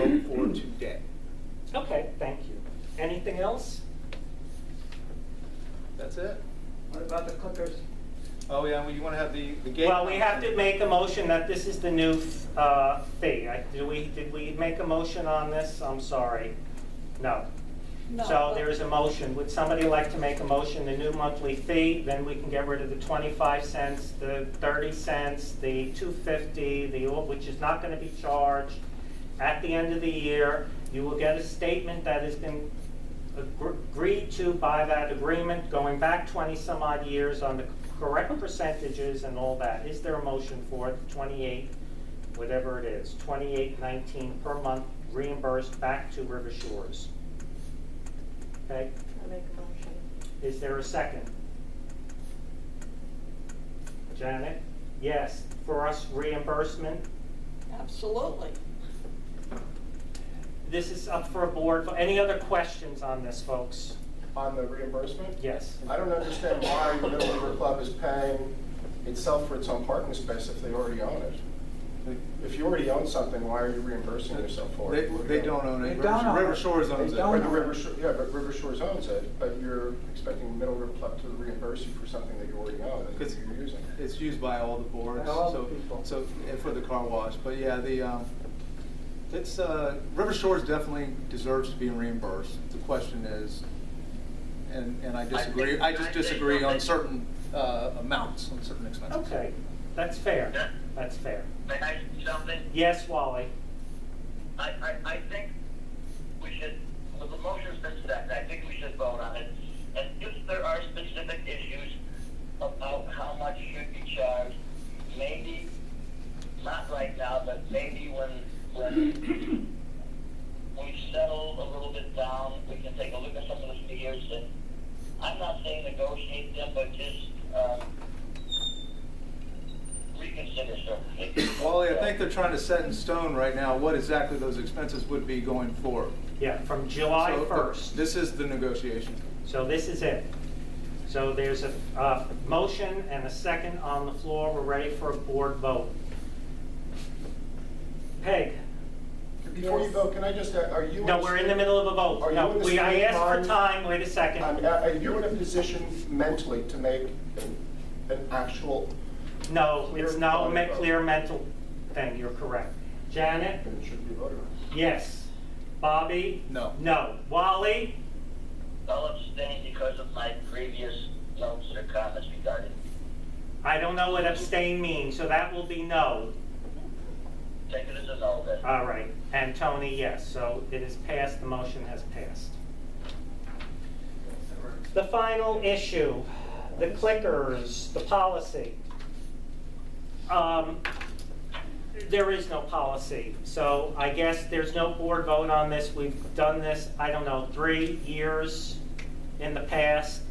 vote for today. Okay, thank you. Anything else? That's it. What about the clickers? Oh, yeah, well, you want to have the gate? Well, we have to make a motion that this is the new fee. Did we make a motion on this? I'm sorry. No. So there is a motion. Would somebody like to make a motion, the new monthly fee? Then we can get rid of the 25 cents, the 30 cents, the 250, which is not going to be charged. At the end of the year, you will get a statement that has been agreed to by that agreement going back 20 some odd years on the correct percentages and all that. Is there a motion for it? 28, whatever it is, 28.19 per month reimbursed back to River Shores? Okay. I make a motion. Is there a second? Janet? Yes. For us, reimbursement? Absolutely. This is up for a board. Any other questions on this, folks? On the reimbursement? Yes. I don't understand why the Middle River Club is paying itself for its own parking space if they already own it. If you already own something, why are you reimbursing yourself for it? They don't own it. They don't own River it. Shores owns They it. don't Or the own River it. Shore, yeah, but River Shores owns it, but you're expecting Middle River Club to reimburse you for something that you already own and that you're using. It's used by all the boards. By all the people. And for the car wash. But yeah, it's, River Shores definitely deserves to be reimbursed. The question is, and I disagree, I just disagree on certain amounts, on certain expenses. Okay. That's fair. That's fair. May I say something? Yes, Wally? I think we should, well, the motion's been set, I think we should vote on it. And if there are specific issues about how much should be charged, maybe, not right now, but maybe when we settle a little bit down, we can take a look at some of the figures. And I'm not saying negotiate them, but just reconsider certain figures. Wally, I think they're trying to set in stone right now what exactly those expenses would be going forward. Yeah, from July So, 1st. This is the negotiation. So this is it. So there's a motion and a second on the floor. We're ready for a board vote. Peg? Before you vote, can I just, are you? No, we're in the middle of a vote. Are you No, in the I same asked for mind? time. Wait a second. Are you in a position mentally to make an actual? No, it's not a Clear clear mental thing. You're correct. Janet? And it should be voted on. Yes. Bobby? No. No. Wally? I'll abstain because of my previous notes or comments regarding. I don't know what abstain means, so that will be no. Take it as a no then. All right. And Tony, yes. So it is passed. The motion has passed. The final issue, the clickers, the policy. There is no policy. So I guess there's no board vote on this. We've done this, I don't know, 3 years in the past.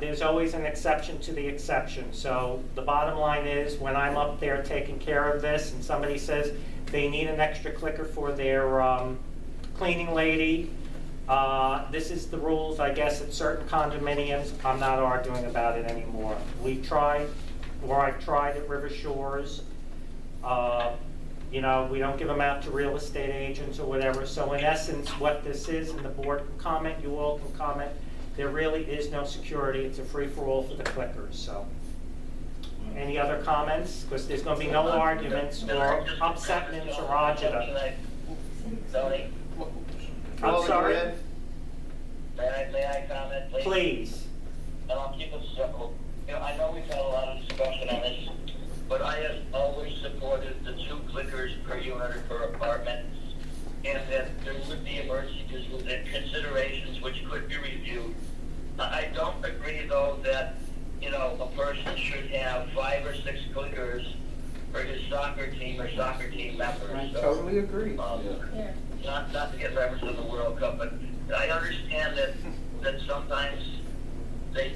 There's always an exception to the exception. So the bottom line is, when I'm up there taking care of this and somebody says they need an extra clicker for their cleaning lady, this is the rules, I guess, at certain condominiums. I'm not arguing about it anymore. We tried, or I've tried at River Shores. You know, we don't give them out to real estate agents or whatever. So in essence, what this is, and the board can comment, you all can comment, there really is no security. It's a free-for-all for the clickers. So, any other comments? Because there's going to be no arguments or upsetments or agita. Tony, I'm Wally, sorry? go ahead. may I comment, please? Please. And I'll keep it simple. You know, I know we've had a lot of discussion on this, but I have always supported the 2 clickers per unit or per apartment, and that there would be emergency considerations which could be reviewed. I don't agree, though, that, you know, a person should have 5 or 6 clickers for his soccer team or soccer team members. I So, totally agree. not to get reference to the World Cup, but I understand that sometimes they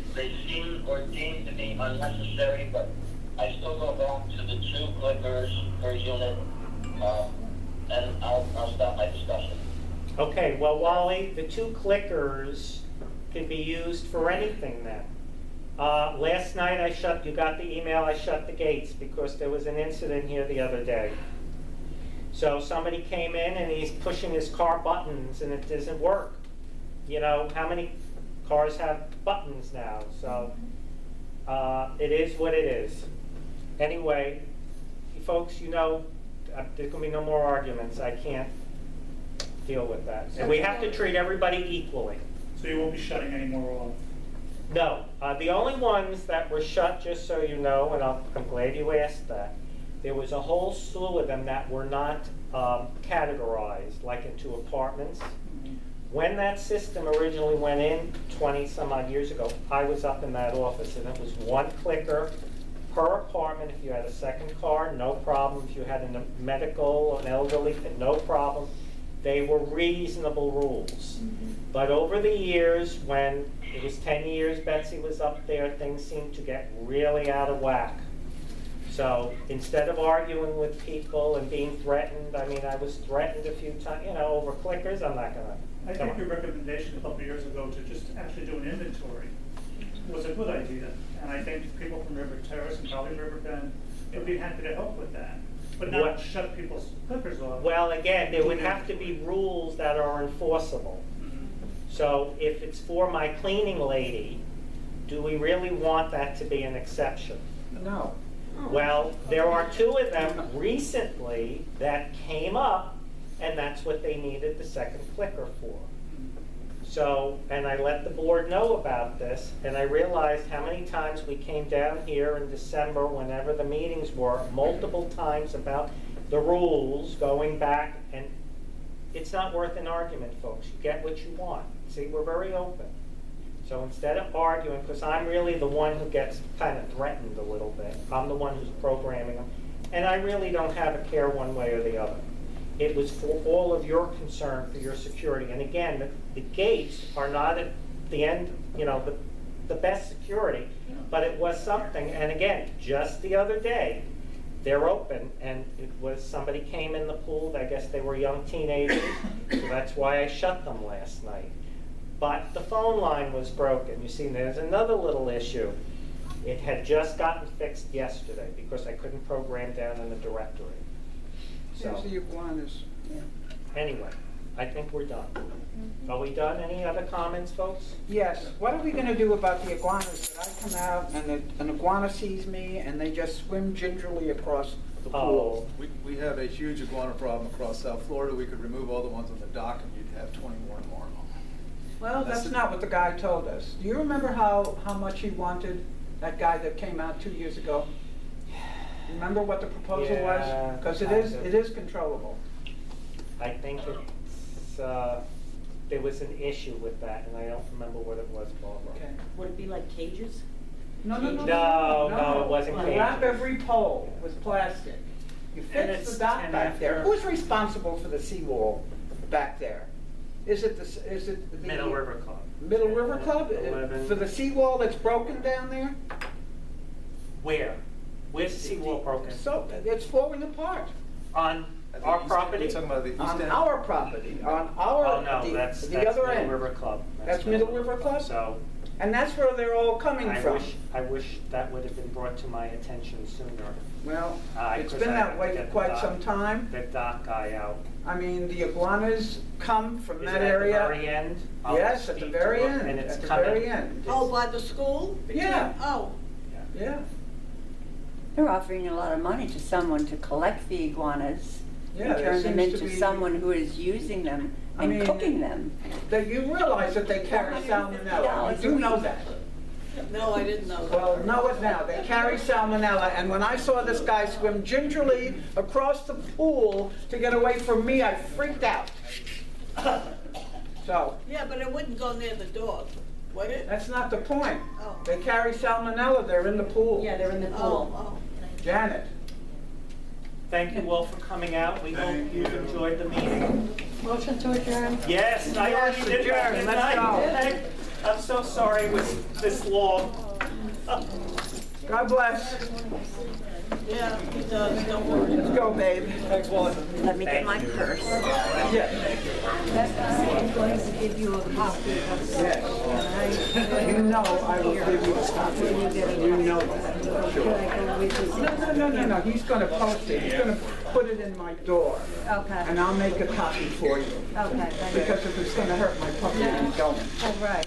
seem or deem to be unnecessary, but I still go back to the 2 clickers per unit, and I'll stop my discussion. Okay, well, Wally, the 2 clickers can be used for anything then. Last night you got the email, I shut the gates because there was an incident here the other day. So somebody came in and he's pushing his car buttons and it doesn't work. You know, how many cars have buttons now? So it is what it is. Anyway, you folks, you know, there's going to be no more arguments. I can't deal with that. And we have to treat everybody equally. So you won't be shutting any more off? No, the only ones that were shut, just so you know, and I'm glad you asked that, there was a whole slew of them that were not categorized, like into apartments. When that system originally went in 20 some odd years ago, I was up in that office and it was one clicker per apartment. If you had a second car, no problem. If you had a medical, an elderly, no problem. They were reasonable rules. But over the years, when it was 10 years Betsy was up there, things seemed to get really out of whack. So instead of arguing with people and being threatened, I mean, I was threatened a few times, you know, over clickers. I'm not gonna. I think your recommendation a couple of years ago to just actually do an inventory was a good idea. And I think people from River Terrace and probably River Bend would be happy to help with that, but not What? shut people's clickers off. Well, again, there would have to be rules that are enforceable. So if it's for my cleaning lady, do we really want that to be an exception? No. Well, there are two of them recently that came up, and that's what they needed the second clicker for. So, and I let the board know about this, and I realized how many times we came down here in December, whenever the meetings were, multiple times about the rules going back, and it's not worth an argument, folks. You get what you want. See, we're very open. So instead of arguing, because I'm really the one who gets kind of threatened a little bit, I'm the one who's programming them, and I really don't have a care one way or the other. It was for all of your concern for your security. And again, the gates are not at the end, you know, the best security, but it was something. And again, just the other day, they're open, and it was somebody came in the pool. I guess they were young teenagers, so that's why I shut them last night. But the phone line was broken. You see, there's another little issue. It had just gotten fixed yesterday because I couldn't program down in the directory. So There's the iguanas. Yeah. anyway, I think we're done. Are we done? Any other comments, folks? Yes, what are we gonna do about the iguanas that I come out and an iguana sees me and they just swim gingerly across the pool? We have a huge iguana problem across South Florida. We could remove all the ones on the dock and you'd have 20 more tomorrow. Well, that's not what the guy told us. Do you remember how much he wanted, that guy that came out 2 years ago? Remember what the proposal was? Yeah, Because kind of. it is controllable. I think it's, there was an issue with that, and I don't remember what it was, Barbara. Okay. Would it be like cages? No, No, it wasn't You wrap cages. every pole with plastic. You And fix it's the dock 10 back there. after. Who's responsible for the seawall back there? Is it the Middle River Club. Middle River Club? 11. For the seawall that's broken down there? Where? Where's the seawall broken? So, it's falling apart. On At the our east- property? You're talking about the east On end? our property, on our, Oh, no, that's the other Middle end. River Club. That's Middle River Club? So, And that's where they're all coming I from. wish that would have been brought to my attention sooner. Well, it's 'cause been I that had to way for get the quite dock- some time. The dock guy out. I mean, the iguanas come from Is that it at the area. very end? I'll Yes, at the speak to very it, end, and it's at the coming. very end. Oh, by the school? Yeah. Oh, Yeah, They're offering a lot of money to someone to collect the iguanas yeah. and there turn them seems to into be- someone who is using them I and mean, cooking them. That you realize that they carry salmonella. You do know that. no, I didn't know that. Well, know it now. They carry salmonella, and when I saw this guy swim gingerly across the pool to get away from me, I freaked out. So, Yeah, but it wouldn't go near the dog, would it? that's not the point. Oh. They carry salmonella, they're in the pool. Yeah, they're in the Oh, pool. oh. Janet. Thank you all for coming out. We hope you've enjoyed the meeting. Motion to adjourn. Yes, I Yes, already did that, adjourn. didn't Let's I? go. I'm so sorry it was this long. God bless. Yeah, he does, don't worry. Let's go, babe. Thanks, Wally. Let me get Thank my you. purse. Yeah. give you a copy of Yes. that. You know I will give you a copy. You know that. Should I go with this? No, he's gonna post it, he's gonna put it in my door. Okay. And I'll make a copy for you. Okay, thank you. Because if it's gonna hurt my puppy, I'm going. All right.